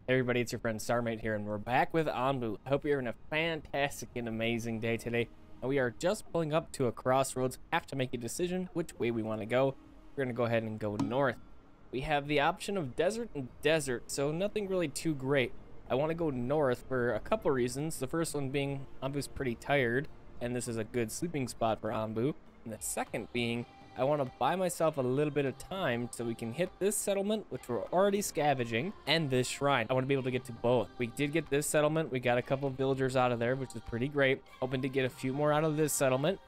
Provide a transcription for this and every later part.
Everybody, it's your friend Sarmate here, and we're back with Anbu. I hope you're having a fantastic and amazing day today. And we are just pulling up to a crossroads. Have to make a decision which way we want to go. We're going to go ahead and go north. We have the option of desert and desert, so nothing really too great. I want to go north for a couple reasons. The first one being Anbu's pretty tired, and this is a good sleeping spot for Anbu. And the second being, I want to buy myself a little bit of time so we can hit this settlement, which we're already scavenging, and this shrine. I want to be able to get to both. We did get this settlement. We got a couple of villagers out of there, which is pretty great. Hoping to get a few more out of this settlement,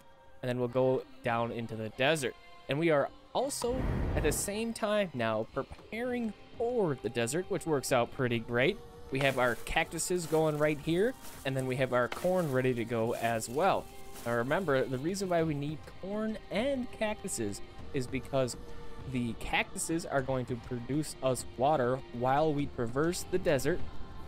and then we'll go down into the desert. And we are also, at the same time now, preparing for the desert, which works out pretty great. We have our cactuses going right here, and then we have our corn ready to go as well. Now remember, the reason why we need corn and cactuses is because the cactuses are going to produce us water while we traverse the desert,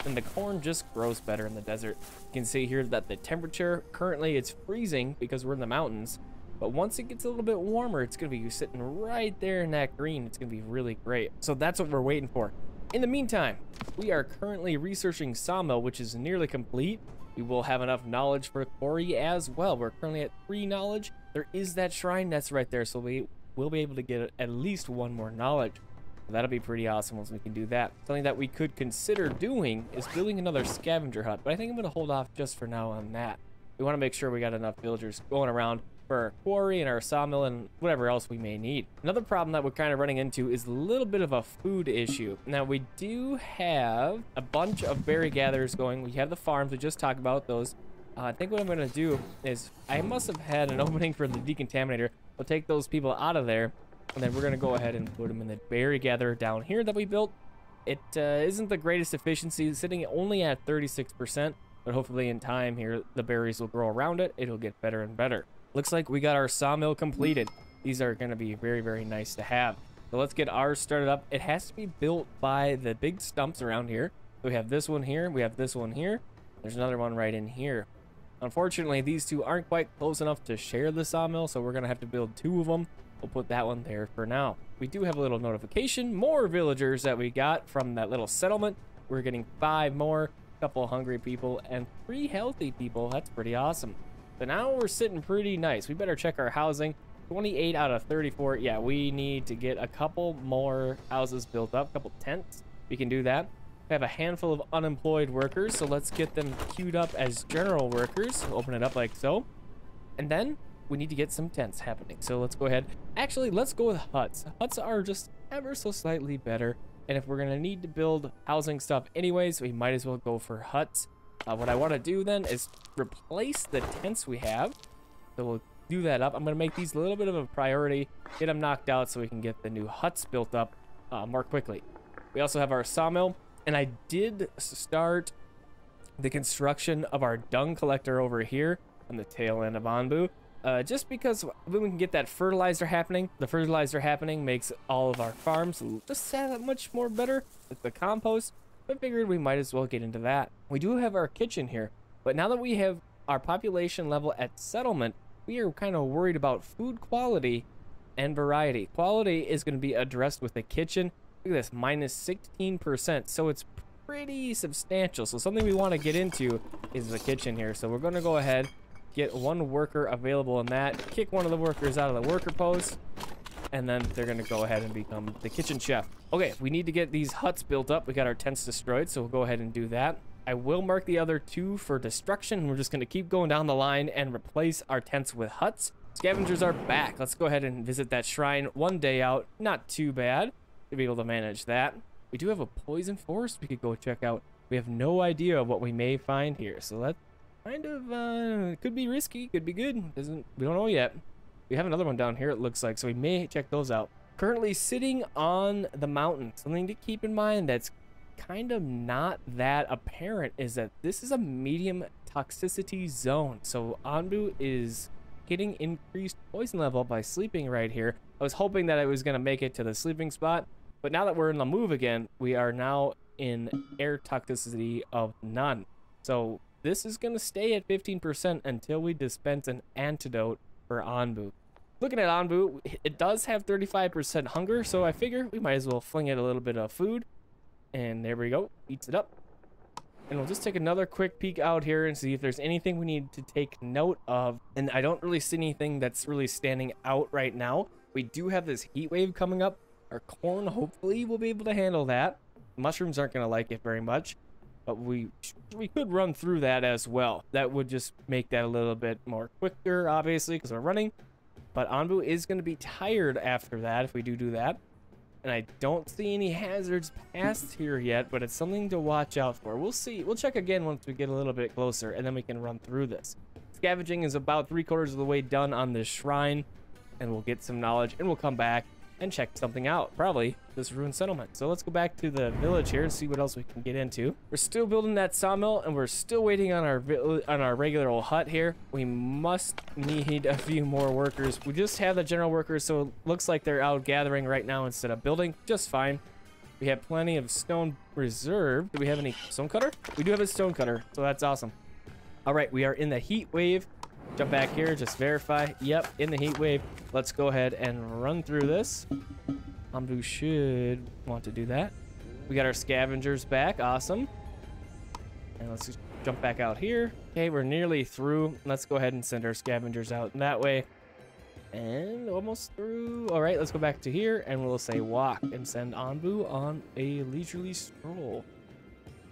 and the corn just grows better in the desert. You can see here that the temperature, currently it's freezing because we're in the mountains, but once it gets a little bit warmer, it's going to be sitting right there in that green. It's going to be really great. So that's what we're waiting for. In the meantime, we are currently researching Sawmill, which is nearly complete. We will have enough knowledge for Quarry as well. We're currently at 3 knowledge. There is that shrine that's right there, so we will be able to get at least 1 more knowledge. So that'll be pretty awesome once we can do that. Something that we could consider doing is building another scavenger hut, but I think I'm going to hold off just for now on that. We want to make sure we got enough villagers going around for our quarry and our sawmill and whatever else we may need. Another problem that we're kind of running into is a little bit of a food issue. Now, we do have a bunch of berry gatherers going. We have the farms. We just talked about those. I think what I'm going to do is I must have had an opening for the decontaminator. We'll take those people out of there, and then we're going to go ahead and put them in the berry gatherer down here that we built. It isn't the greatest efficiency, sitting only at 36%, but hopefully in time here, the berries will grow around it. It'll get better and better. Looks like we got our sawmill completed. These are going to be very, very nice to have. So let's get ours started up. It has to be built by the big stumps around here. So we have this one here. We have this one here. There's another one right in here. Unfortunately, these two aren't quite close enough to share the sawmill, so we're going to have to build 2 of them. We'll put that one there for now. We do have a little notification. More villagers that we got from that little settlement. We're getting 5 more, a couple of hungry people, and 3 healthy people. That's pretty awesome. So now we're sitting pretty nice. We better check our housing. 28 out of 34. Yeah, we need to get a couple more houses built up, a couple tents. We can do that. We have a handful of unemployed workers, so let's get them queued up as general workers. Open it up like so. And then we need to get some tents happening. So let's go ahead. Actually, let's go with huts. Huts are just ever so slightly better. And if we're going to need to build housing stuff anyways, we might as well go for huts. What I want to do then is replace the tents we have. So we'll do that up. I'm going to make these a little bit of a priority, get them knocked out so we can get the new huts built up more quickly. We also have our sawmill, and I did start the construction of our dung collector over here on the tail end of Anbu. Just because when we can get that fertilizer happening, the fertilizer happening makes all of our farms just that much more better with the compost. I figured we might as well get into that. We do have our kitchen here, but now that we have our population level at settlement, we are kind of worried about food quality and variety. Quality is going to be addressed with the kitchen. Look at this, minus 16%, so it's pretty substantial. So something we want to get into is the kitchen here. So we're going to go ahead, get 1 worker available in that, kick one of the workers out of the worker post, and then they're going to go ahead and become the kitchen chef. Okay, we need to get these huts built up. We got our tents destroyed, so we'll go ahead and do that. I will mark the other 2 for destruction. We're just going to keep going down the line and replace our tents with huts. Scavengers are back. Let's go ahead and visit that shrine 1 day out. Not too bad to be able to manage that. We do have a poison forest we could go check out. We have no idea what we may find here, so that kind of could be risky, could be good. We don't know yet. We have another one down here, it looks like, so we may check those out. Currently sitting on the mountain. Something to keep in mind that's kind of not that apparent is that this is a medium toxicity zone. So Anbu is getting increased poison level by sleeping right here. I was hoping that I was going to make it to the sleeping spot, but now that we're in the move again, we are now in air toxicity of none. So this is going to stay at 15% until we dispense an antidote for Anbu. Looking at Anbu, it does have 35% hunger, so I figure we might as well fling it a little bit of food. And there we go. Eats it up. And we'll just take another quick peek out here and see if there's anything we need to take note of. And I don't really see anything that's really standing out right now. We do have this heat wave coming up. Our corn hopefully will be able to handle that. Mushrooms aren't going to like it very much, but we could run through that as well. That would just make that a little bit more quicker, obviously, because we're running. But Anbu is going to be tired after that if we do that. And I don't see any hazards past here yet, but it's something to watch out for. We'll see. We'll check again once we get a little bit closer, and then we can run through this. Scavenging is about 3/4 of the way done on this shrine, and we'll get some knowledge, and we'll come back and check something out, probably this ruined settlement. So let's go back to the village here and see what else we can get into. We're still building that sawmill, and we're still waiting on our regular old hut here. We must need a few more workers. We just have the general workers, so it looks like they're out gathering right now instead of building. Just fine. We have plenty of stone reserved. Do we have any stone cutter? We do have a stone cutter, so that's awesome. All right, we are in the heat wave. Jump back here, just verify. Yep, in the heat wave. Let's go ahead and run through this. Ambu should want to do that. We got our scavengers back. Awesome. And let's just jump back out here. Okay, we're nearly through. Let's go ahead and send our scavengers out that way. And almost through. All right, let's go back to here, and we'll say walk and send Anbu on a leisurely stroll.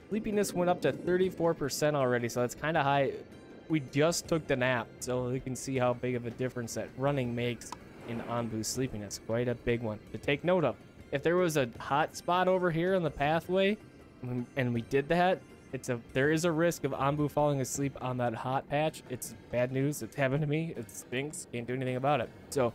Sleepiness went up to 34% already, so that's kind of high. We just took the nap, so you can see how big of a difference that running makes in Anbu's sleepiness. Quite a big one to take note of. If there was a hot spot over here on the pathway, and we did that, there is a risk of Anbu falling asleep on that hot patch. It's bad news. It's happened to me. It stinks. Can't do anything about it. So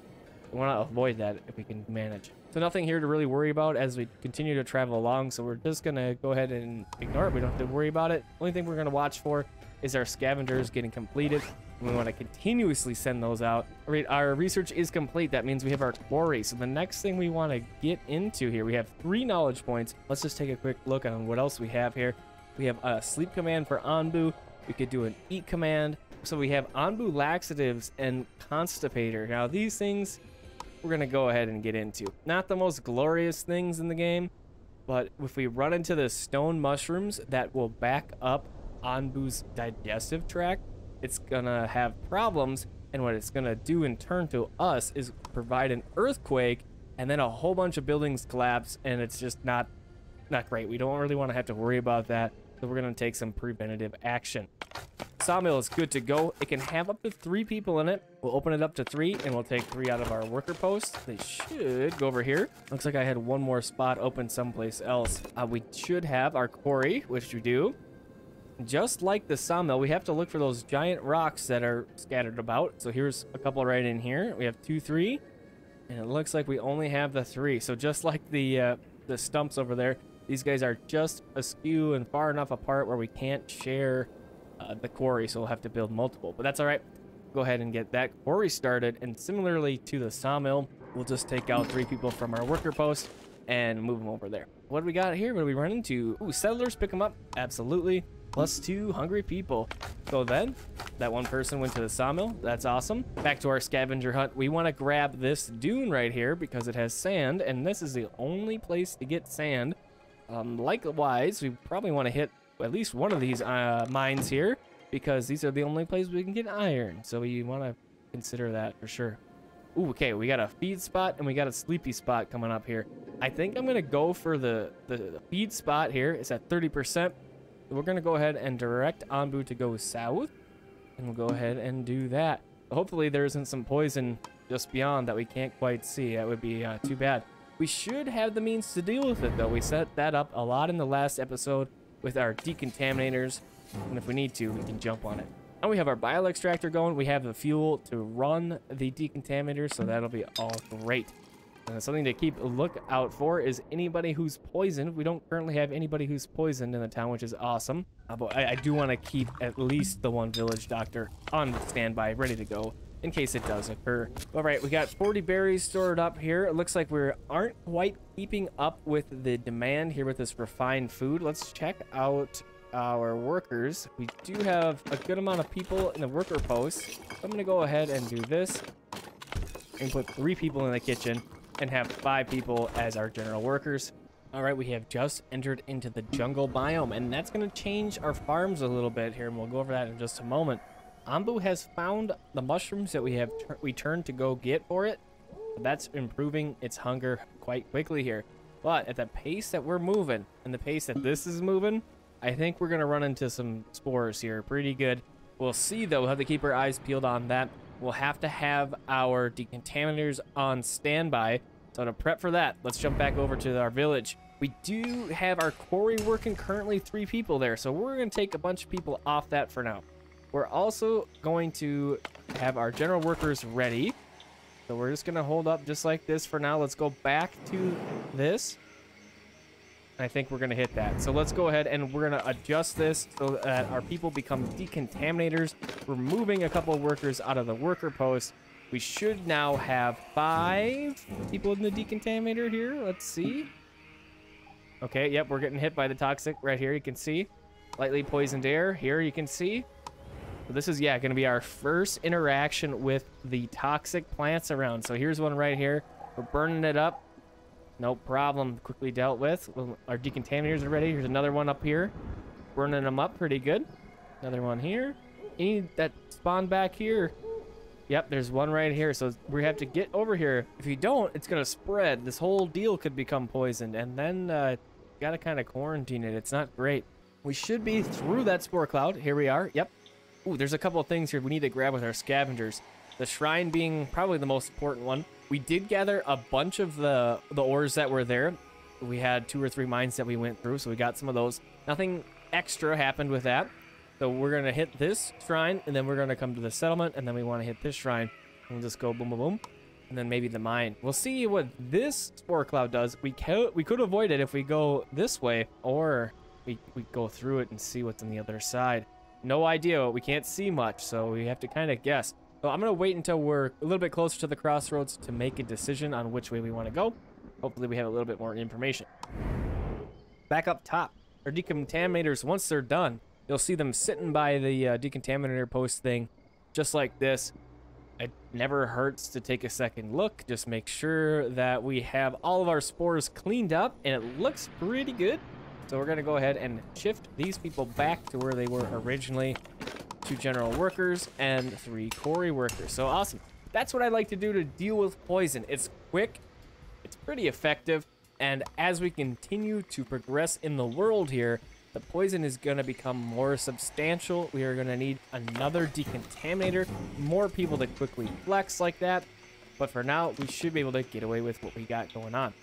we want to avoid that if we can manage. So nothing here to really worry about as we continue to travel along. So we're just going to go ahead and ignore it. We don't have to worry about it. Only thing we're going to watch for is our scavengers getting completed. And we want to continuously send those out. All right, our research is complete. That means we have our quarry. So the next thing we want to get into here, we have 3 knowledge points. Let's just take a quick look on what else we have here. We have a sleep command for Anbu. We could do an eat command. So we have Anbu laxatives and constipator. Now these things we're going to go ahead and get into. Not the most glorious things in the game, but if we run into the stone mushrooms that will back up Anbu's digestive tract, it's going to have problems. And what it's going to do in turn to us is provide an earthquake, and then a whole bunch of buildings collapse, and it's just not great. We don't really want to have to worry about that. So we're going to take some preventative action. Sawmill is good to go. It can have up to 3 people in it. We'll open it up to 3, and we'll take 3 out of our worker posts. They should go over here. Looks like I had one more spot open someplace else. We should have our quarry, which we do. Just like the sawmill, we have to look for those giant rocks that are scattered about. So here's a couple right in here. We have 2, 3, and it looks like we only have the 3. So just like the stumps over there, these guys are just askew and far enough apart where we can't share the quarry, so we'll have to build multiple. But that's all right. Go ahead and get that quarry started. And similarly to the sawmill, we'll just take out 3 people from our worker post and move them over there. What do we got here? What do we run into? Ooh, settlers, pick them up. Absolutely. +2 hungry people. So then that one person went to the sawmill. That's awesome. Back to our scavenger hunt. We want to grab this dune right here because it has sand, and this is the only place to get sand. Likewise, we probably want to hit at least one of these mines here because these are the only places we can get iron. So we want to consider that for sure. Ooh, okay, we got a feed spot and we got a sleepy spot coming up here. I think I'm going to go for the feed spot here. It's at 30%. We're going to go ahead and direct Anbu to go south, and we'll go ahead and do that. Hopefully there isn't some poison just beyond that we can't quite see. That would be too bad. We should have the means to deal with it, though. We set that up a lot in the last episode with our decontaminators, and if we need to, we can jump on it. And we have our bile extractor going. We have the fuel to run the decontaminator, so that'll be all great. Something to keep a lookout for is anybody who's poisoned. We don't currently have anybody who's poisoned in the town, which is awesome. But I do want to keep at least the one village doctor on standby, ready to go in case it does occur. All right, we got 40 berries stored up here. It looks like we aren't quite keeping up with the demand here with this refined food. Let's check out our workers. We do have a good amount of people in the worker posts. So I'm going to go ahead and do this and put 3 people in the kitchen and have 5 people as our general workers. All right, we have just entered into the jungle biome, and that's going to change our farms a little bit here, and we'll go over that in just a moment. Ambu has found the mushrooms that we turned to go get for it. That's improving its hunger quite quickly here. But at the pace that we're moving and the pace that this is moving, I think we're going to run into some spores here pretty good. We'll see, though. We'll have to keep our eyes peeled on that. We'll have to have our decontaminators on standby. So to prep for that, let's jump back over to our village. We do have our quarry working, currently 3 people there. So we're going to take a bunch of people off that for now. We're also going to have our general workers ready. So we're just going to hold up just like this for now. Let's go back to this. I think we're going to hit that. So let's go ahead and we're going to adjust this so that our people become decontaminators. We're moving a couple of workers out of the worker post. We should now have 5 people in the decontaminator here. Let's see. Okay, yep, we're getting hit by the toxic right here. You can see. Lightly poisoned air. Here you can see. So this is, yeah, going to be our first interaction with the toxic plants around. So here's one right here. We're burning it up. No problem. Quickly dealt with. Our decontaminators are ready. Here's another one up here. Burning them up pretty good. Another one here. Any that spawn back here. Yep, there's one right here. So we have to get over here. If you don't, it's going to spread. This whole deal could become poisoned. And then got to kind of quarantine it. It's not great. We should be through that spore cloud. Here we are. Yep. Ooh, there's a couple of things here we need to grab with our scavengers. The shrine being probably the most important one. We did gather a bunch of the ores that were there. We had 2 or 3 mines that we went through, so we got some of those. Nothing extra happened with that. So we're going to hit this shrine, and then we're going to come to the settlement, and then we want to hit this shrine. And we'll just go boom, boom, boom, and then maybe the mine. We'll see what this spore cloud does. We could avoid it if we go this way, or we go through it and see what's on the other side. No idea. We can't see much, so we have to kind of guess. So I'm going to wait until we're a little bit closer to the crossroads to make a decision on which way we want to go. Hopefully we have a little bit more information. Back up top, our decontaminators, once they're done, you'll see them sitting by the decontaminator post thing, just like this. It never hurts to take a second look. Just make sure that we have all of our spores cleaned up, and it looks pretty good. So we're going to go ahead and shift these people back to where they were originally. 2 general workers and 3 quarry workers. So awesome. That's what I like to do to deal with poison. It's quick, it's pretty effective, and as we continue to progress in the world here, the poison is going to become more substantial. We are going to need another decontaminator, more people to quickly flex like that. But for now, we should be able to get away with what we got going on.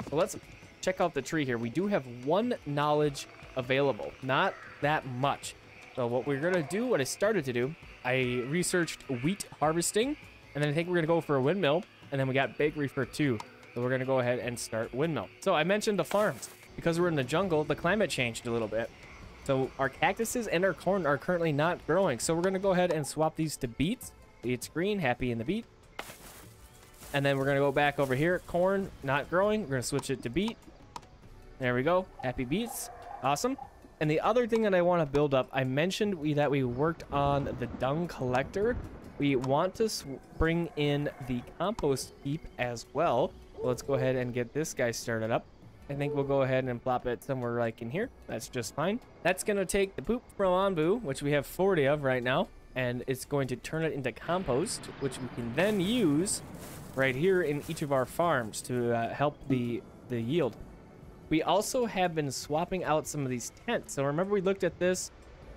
So let's check out the tree here. We do have 1 knowledge available, not that much. So what we're going to do, what I started to do, I researched wheat harvesting, and then I think we're going to go for a windmill, and then we got bakery for 2. So we're going to go ahead and start windmill. So I mentioned the farms. Because we're in the jungle, the climate changed a little bit. So our cactuses and our corn are currently not growing. So we're going to go ahead and swap these to beets. Beets green, happy in the beet. And then we're going to go back over here. Corn, not growing. We're going to switch it to beet. There we go. Happy beets. Awesome. And the other thing that I want to build up, I mentioned that we worked on the dung collector. We want to bring in the compost heap as well. So let's go ahead and get this guy started up. I think we'll go ahead and plop it somewhere like in here. That's just fine. That's going to take the poop from Anbu, which we have 40 of right now, and it's going to turn it into compost, which we can then use right here in each of our farms to help the yield. We also have been swapping out some of these tents. So remember we looked at this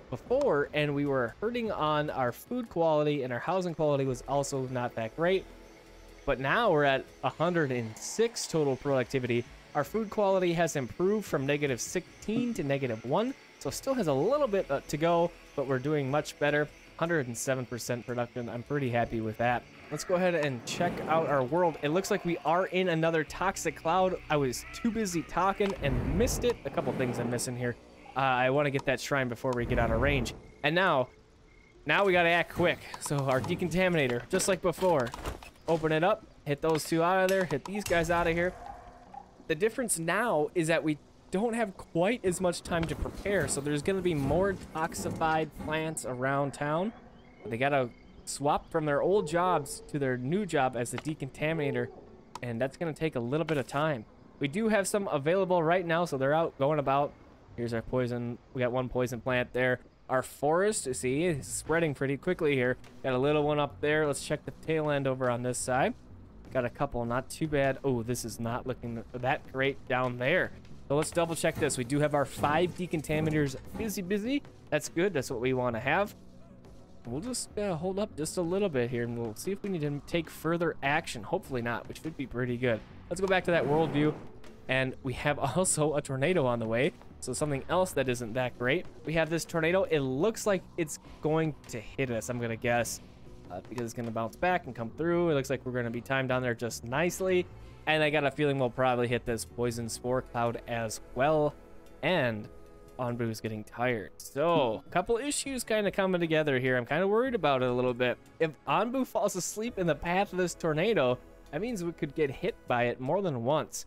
before, and we were hurting on our food quality, and our housing quality was also not that great. But now we're at 106 total productivity. Our food quality has improved from -16 to -1, so still has a little bit to go, but we're doing much better. 107% production. I'm pretty happy with that. Let's go ahead and check out our world. It looks like we are in another toxic cloud. I was too busy talking and missed it. A couple things I'm missing here. I want to get that shrine before we get out of range. And now we got to act quick. So our decontaminator, just like before, open it up, hit those 2 out of there, hit these guys out of here. The difference now is that we don't have quite as much time to prepare, so there's going to be more toxified plants around town. They got to swap from their old jobs to their new job as a decontaminator, and that's going to take a little bit of time. We do have some available right now, so they're out going about. Here's our poison. We got one poison plant there. Our forest, see, is spreading pretty quickly here. Got a little one up there. Let's check the tail end over on this side. Got a couple, not too bad. Oh, this is not looking that great down there. So let's double check this. We do have our 5 decontaminators busy. That's good. That's what we want to have. We'll just hold up just a little bit here, and we'll see if we need to take further action. Hopefully not, which should be pretty good. Let's go back to that world view, and we have also a tornado on the way. So something else that isn't that great. We have this tornado. It looks like it's going to hit us, I'm going to guess, because it's going to bounce back and come through. It looks like we're going to be timed down there just nicely. And I got a feeling we'll probably hit this poison spore cloud as well. And Anbu's getting tired. So a couple issues kind of coming together here. I'm kind of worried about it a little bit. If Anbu falls asleep in the path of this tornado, that means we could get hit by it more than once.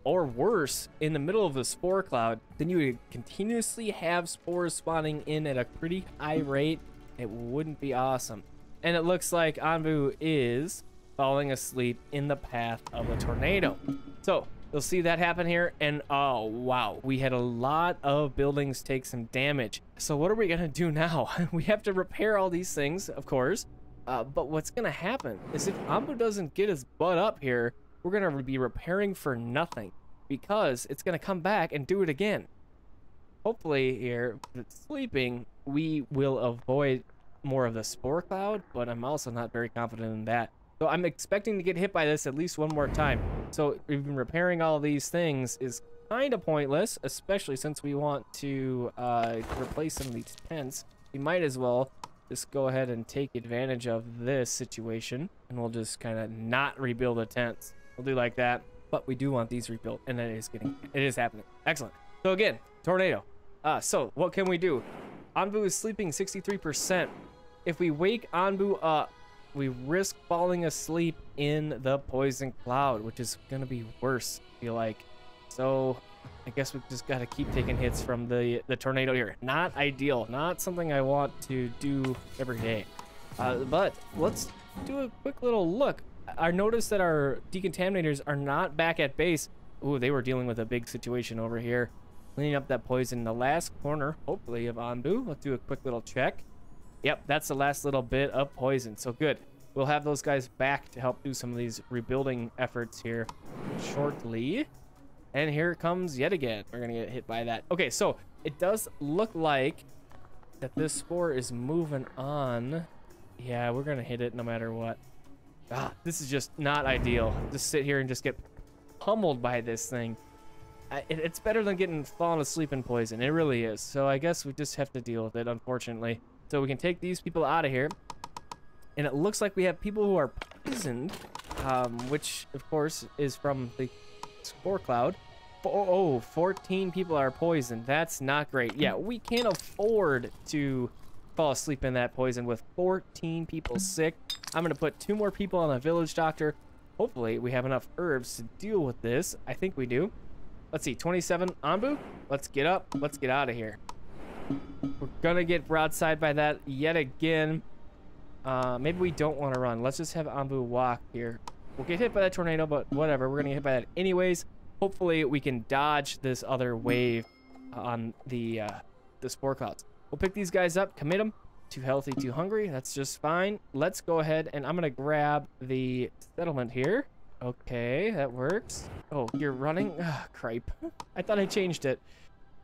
Or worse, in the middle of the spore cloud, then you would continuously have spores spawning in at a pretty high rate. It wouldn't be awesome. And it looks like Anbu is falling asleep in the path of the tornado. So you'll see that happen here, and oh wow, we had a lot of buildings take some damage. So what are we gonna do now? We have to repair all these things, of course, but what's gonna happen is if Anbu doesn't get his butt up here, we're gonna be repairing for nothing, because it's gonna come back and do it again. Hopefully here, if it's sleeping, we will avoid more of the spore cloud, but I'm also not very confident in that. So I'm expecting to get hit by this at least one more time. So even repairing all these things is kind of pointless, especially since we want to replace some of these tents. We might as well just go ahead and take advantage of this situation, and we'll just kind of not rebuild the tents. We'll do like that, but we do want these rebuilt, and it is happening. Excellent. So again, tornado. So what can we do? Anbu is sleeping 63%. If we wake Anbu up, we risk falling asleep in the poison cloud, which is gonna be worse, I feel like. So I guess we just gotta keep taking hits from the tornado here. Not ideal, not something I want to do every day. But let's do a quick little look. I noticed that our decontaminators are not back at base. Ooh, they were dealing with a big situation over here. Cleaning up that poison in the last corner, hopefully, of Anbu. Let's do a quick little check. Yep, that's the last little bit of poison, so good. We'll have those guys back to help do some of these rebuilding efforts here shortly. And here it comes yet again. We're gonna get hit by that. Okay, so it does look like that this spore is moving on. Yeah, we're gonna hit it no matter what. This is just not ideal. Just sit here and just get pummeled by this thing. It's better than getting fallen asleep in poison. It really is. So I guess we just have to deal with it, unfortunately. So we can take these people out of here. And it looks like we have people who are poisoned, which, of course, is from the spore cloud. Oh, 14 people are poisoned. That's not great. Yeah, we can't afford to fall asleep in that poison with 14 people sick. I'm going to put 2 more people on a village doctor. Hopefully, we have enough herbs to deal with this. I think we do. Let's see, 27 Anbu. Let's get up. Let's get out of here. We're going to get broadside by that yet again. Maybe we don't want to run. Let's just have Anbu walk here. We'll get hit by that tornado, but whatever. We're going to get hit by that anyways. Hopefully, we can dodge this other wave on the spore clouds. We'll pick these guys up, commit them. Too healthy, too hungry. That's just fine. Let's go ahead, and I'm going to grab the settlement here. Okay, that works. Oh, you're running? Ah, cripe. I thought I changed it.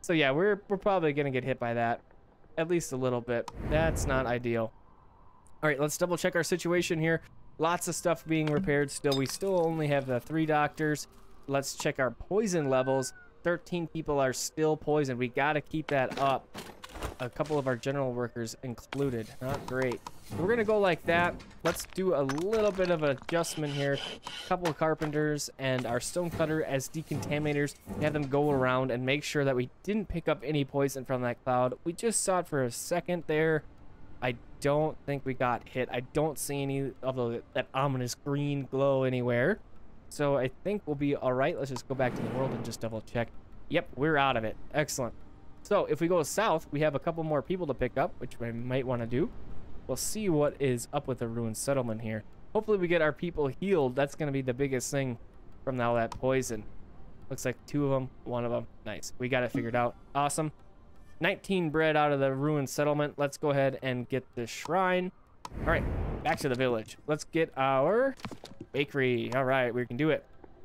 So yeah, we're probably going to get hit by that. At least a little bit. That's not ideal. All right, let's double check our situation here. Lots of stuff being repaired still. We still only have the 3 doctors. Let's check our poison levels. 13 people are still poisoned. We got to keep that up. A couple of our general workers included. Not great. We're going to go like that. Let's do a little bit of adjustment here. A couple of carpenters and our stonecutter as decontaminators. Have them go around and make sure that we didn't pick up any poison from that cloud. We just saw it for a second there. I don't think we got hit. I don't see any of that ominous green glow anywhere. So I think we'll be all right. Let's just go back to the world and just double check. Yep, we're out of it. Excellent. So if we go south, we have a couple more people to pick up, which we might want to do. We'll see what is up with the ruined settlement here. Hopefully we get our people healed. That's going to be the biggest thing from all that poison. Looks like 2 of them, 1 of them. Nice. We got it figured out. Awesome. 19 bread out of the ruined settlement. Let's go ahead and get the shrine. All right, back to the village. Let's get our bakery. All right, we can do it.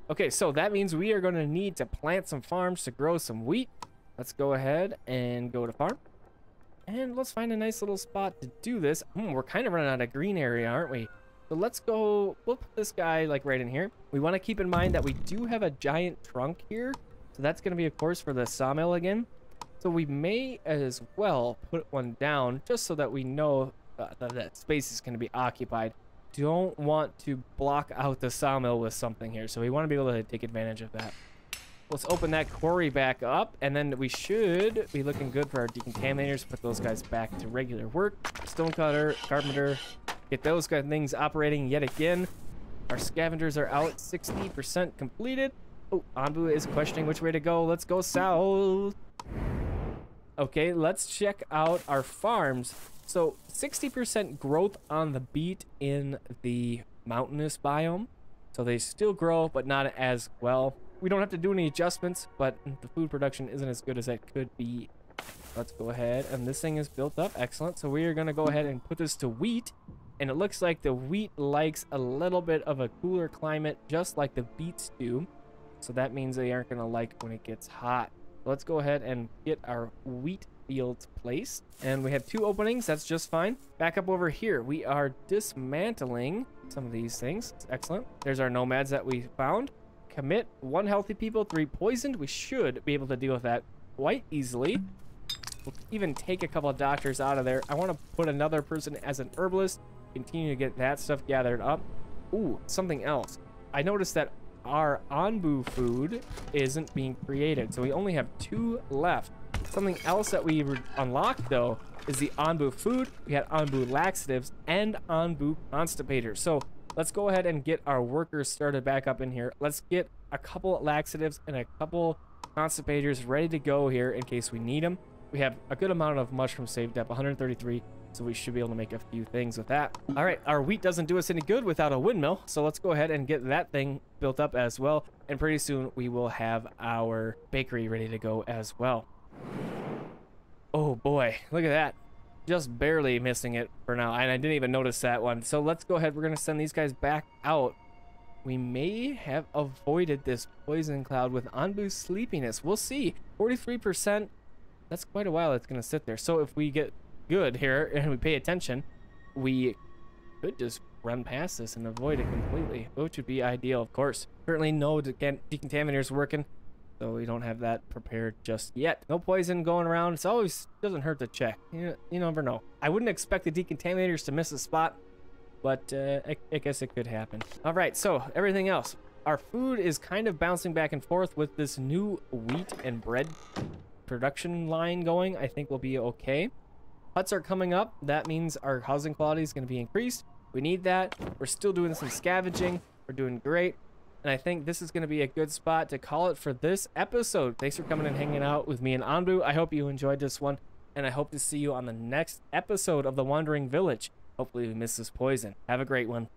Okay, so that means we are going to need to plant some farms to grow some wheat. Let's go ahead and go to farm. And let's find a nice little spot to do this. We're kind of running out of green area, aren't we? So let's go, we'll put this guy like right in here. We want to keep in mind that we do have a giant trunk here. So that's going to be, of course, for the sawmill again. So we may as well put one down just so that we know that space is going to be occupied. Don't want to block out the sawmill with something here. So we want to be able to take advantage of that. Let's open that quarry back up, and then we should be looking good for our decontaminators. Put those guys back to regular work. Stonecutter, carpenter, get those kind of things operating yet again. Our scavengers are out, 60% completed. Oh, Anbu is questioning which way to go. Let's go south. Okay, let's check out our farms. So 60% growth on the beet in the mountainous biome. So they still grow, but not as well. We don't have to do any adjustments, but the food production isn't as good as it could be. Let's go ahead, and this thing is built up. Excellent. So we are going to go ahead and put this to wheat. And it looks like the wheat likes a little bit of a cooler climate, just like the beets do. So that means they aren't going to like when it gets hot. Let's go ahead and get our wheat fields placed. And we have 2 openings. That's just fine. Back up over here. We are dismantling some of these things. Excellent. There's our nomads that we found. Commit 1 healthy people, 3 poisoned. We should be able to deal with that quite easily. We'll even take a couple of doctors out of there. I want to put another person as an herbalist. Continue to get that stuff gathered up. Ooh, something else. I noticed that our Anbu food isn't being created, so we only have 2 left. Something else that we unlocked, though, is the Anbu food. We had Anbu laxatives and Anbu constipators. So let's go ahead and get our workers started back up in here. Let's get a couple laxatives and a couple constipators ready to go here in case we need them. We have a good amount of mushrooms saved up, 133, so we should be able to make a few things with that. All right, our wheat doesn't do us any good without a windmill, so let's go ahead and get that thing built up as well. And pretty soon we will have our bakery ready to go as well. Oh boy, look at that. Just barely missing it for now, and I didn't even notice that one. So let's go ahead. We're going to send these guys back out. We may have avoided this poison cloud with Anbu's sleepiness. We'll see. 43%. That's quite a while it's going to sit there. So if we get good here and we pay attention, we could just run past this and avoid it completely, which would be ideal, of course. Currently, no decontaminators working, so we don't have that prepared just yet. No poison going around. It's always doesn't hurt to check. You never know. I wouldn't expect the decontaminators to miss a spot, but I guess it could happen. All right, so everything else. Our food is kind of bouncing back and forth with this new wheat and bread production line going. I think we'll be okay. Huts are coming up. That means our housing quality is going to be increased. We need that. We're still doing some scavenging. We're doing great. And I think this is going to be a good spot to call it for this episode. Thanks for coming and hanging out with me and Anbu. I hope you enjoyed this one, and I hope to see you on the next episode of The Wandering Village. Hopefully we miss this poison. Have a great one.